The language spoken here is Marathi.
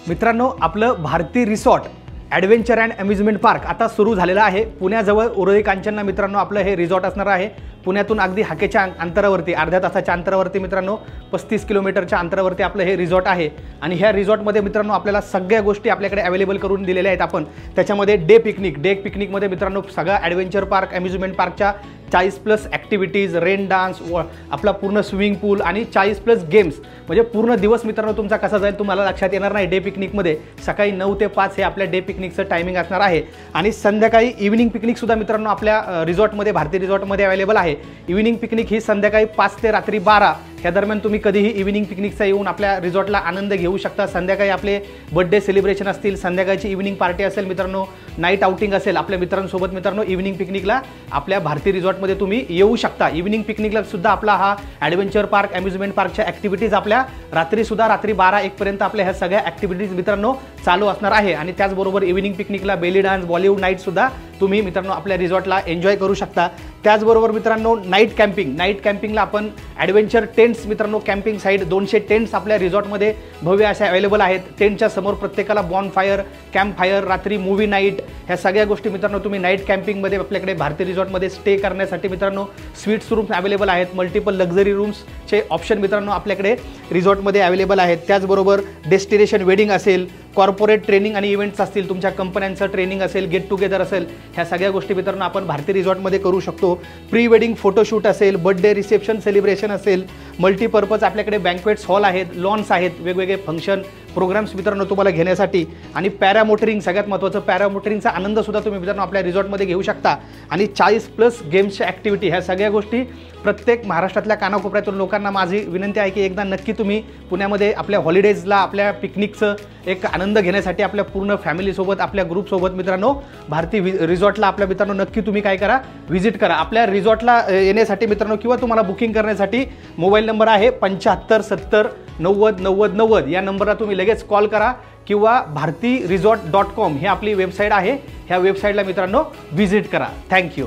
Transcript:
मित्रांनो, आपलं Bharati resort adventure and amusement park आता सुरू झालेलं आहे। पुण्याजवळ उरळी कांचनला मित्रांनो आपलं हे रिसॉर्ट असणार आहे। पुण्यातून अगदी हाकेच्या अंतरावरती, अर्ध्या तासाच्या अंतरावरती मित्रांनो 35 किलोमीटरच्या अंतरावरती आपलं हे रिसॉर्ट आहे। आणि ह्या रिसॉर्टमध्ये मित्रांनो आपल्याला सगळ्या गोष्टी आपल्याकडे अवेलेबल करून दिलेल्या आहेत आपण। त्याच्यामध्ये डे पिकनिकमध्ये मित्रांनो सगळा ॲडव्हेंचर पार्क, अम्युजमेंट पार्कच्या 40+ ॲक्टिव्हिटीज, रेन डान्स, आपला पूर्ण स्विमिंग पूल आणि 40+ गेम्स, म्हणजे पूर्ण दिवस मित्रांनो तुमचा कसा जाईल तुम्हाला लक्षात येणार नाही। डे पिकनिकमध्ये सकाळी 9 ते 5 हे आपल्या डे पिकनिकचं टायमिंग असणार आहे आणि संध्याकाळी इव्हिनिंग पिकनिकसुद्धा मित्रांनो आपल्या रिसॉर्टमध्ये, भारती रिसॉर्टमध्ये अवेलेबल आहे। इव्हिनिंग पिकनिक ही संध्याकाळी 5 ते रात्री 12 या दरम्यान तुम्ही कधीही इव्हिनिंग पिकनिकचा येऊन आपल्या रिसॉर्टला आनंद घेऊ शकता। संध्याकाळी आपले बर्थडे सेलिब्रेशन असतील, संध्याकाळची इव्हिनिंग पार्टी असेल मित्रांनो, नाईट आउटिंग असेल आपल्या मित्रांसोबत मित्रांनो, इव्हिनिंग पिकनिकला आपल्या भारती रिसॉर्टमध्ये तुम्ही येऊ शकता। इव्हिनिंग पिकनिकला सुद्धा आपला हा ॲडव्हेंचर पार्क, अम्युजमेंट पार्कच्या ॲक्टिव्हिटीज आपल्या रात्री 12-1 पर्यंत आपल्या ह्या सगळ्या ॲक्टिव्हिटीज मित्रांनो चालू असणार आहे। आणि त्याचबरोबर इव्हिनिंग पिकनिकला बेली डान्स, बॉलिवूड नाईट सुद्धा तुम्ही मित्रांनो आपल्या रिसॉर्टला एन्जॉय करू शकता। त्याचबरोबर मित्रांनो नाईट कॅम्पिंगला आपण ॲडव्हेंचर टेंट्स मित्रांनो, कॅम्पिंग साईट 200 टेंट्स आपल्या रिसॉर्टमध्ये भव्य अशा अवेलेबल आहेत। टेंटच्या समोर प्रत्येकाला बॉनफायर, कॅम्पफायर, रात्री मूवी नाईट, ह्या सगळ्या गोष्टी मित्रांनो तुम्ही नाईट कॅम्पिंगमध्ये आपल्याकडे भारती रिसॉर्टमध्ये स्टे करण्यासाठी मित्रांनो स्वीट्स रूम्स अवेलेबल आहेत। मल्टिपल लक्झरी रूम्सचे ऑप्शन मित्रांनो आपल्याकडे रिसॉर्टमध्ये अवेलेबल आहेत। त्याचबरोबर डेस्टिनेशन वेडिंग असेल, कॉर्पोरेट ट्रेनिंग आणि इव्हेंट्स असतील, तुमच्या कंपन्यांचं ट्रेनिंग असेल, गेट टुगेदर असेल, ह्या सगळ्या गोष्टी मित्रांनो आपण भारती रिसॉर्टमध्ये करू शकतो। प्री वेडिंग फोटोशूट असेल, बर्थडे रिसेप्शन सेलिब्रेशन असेल, मल्टीपर्पज आपल्याकडे बँक्वेट्स हॉल आहेत, लॉन्स आहेत, वेगवेगळे फंक्शन प्रोग्राम्स मित्रांनो तुम्हाला घेण्यासाठी। आणि पॅरामोटरिंग, सगळ्यात महत्त्वाचं पॅरामोटरिंगचा आनंद सुद्धा तुम्ही मित्रांनो आपल्या रिसॉर्टमध्ये घेऊ शकता। आणि 40+ गेम्सच्या ॲक्टिव्हिटी, ह्या सगळ्या गोष्टी प्रत्येक महाराष्ट्रातल्या कानाकोपऱ्यातून लोकांना माझी विनंती आहे की एकदा नक्की तुम्ही पुण्यामध्ये आपल्या हॉलिडेजला, आपल्या पिकनिकचं एक आनंद घेण्यासाठी आपल्या पूर्ण फॅमिलीसोबत, आपल्या ग्रुपसोबत मित्रांनो भारती रिसॉर्टला आपल्या मित्रांनो नक्की तुम्ही काय करा, व्हिजिट करा। आपल्या रिसॉर्टला येण्यासाठी मित्रांनो किंवा तुम्हाला बुकिंग करण्यासाठी मोबाईल नंबर आहे 75 70 90 90 90, या नंबरला तुम्ही लगेच कॉल करा किंवा भारतीरिसॉर्ट.com ही आपली वेबसाईट आहे, ह्या वेबसाईटला मित्रांनो व्हिजिट करा। थँक्यू।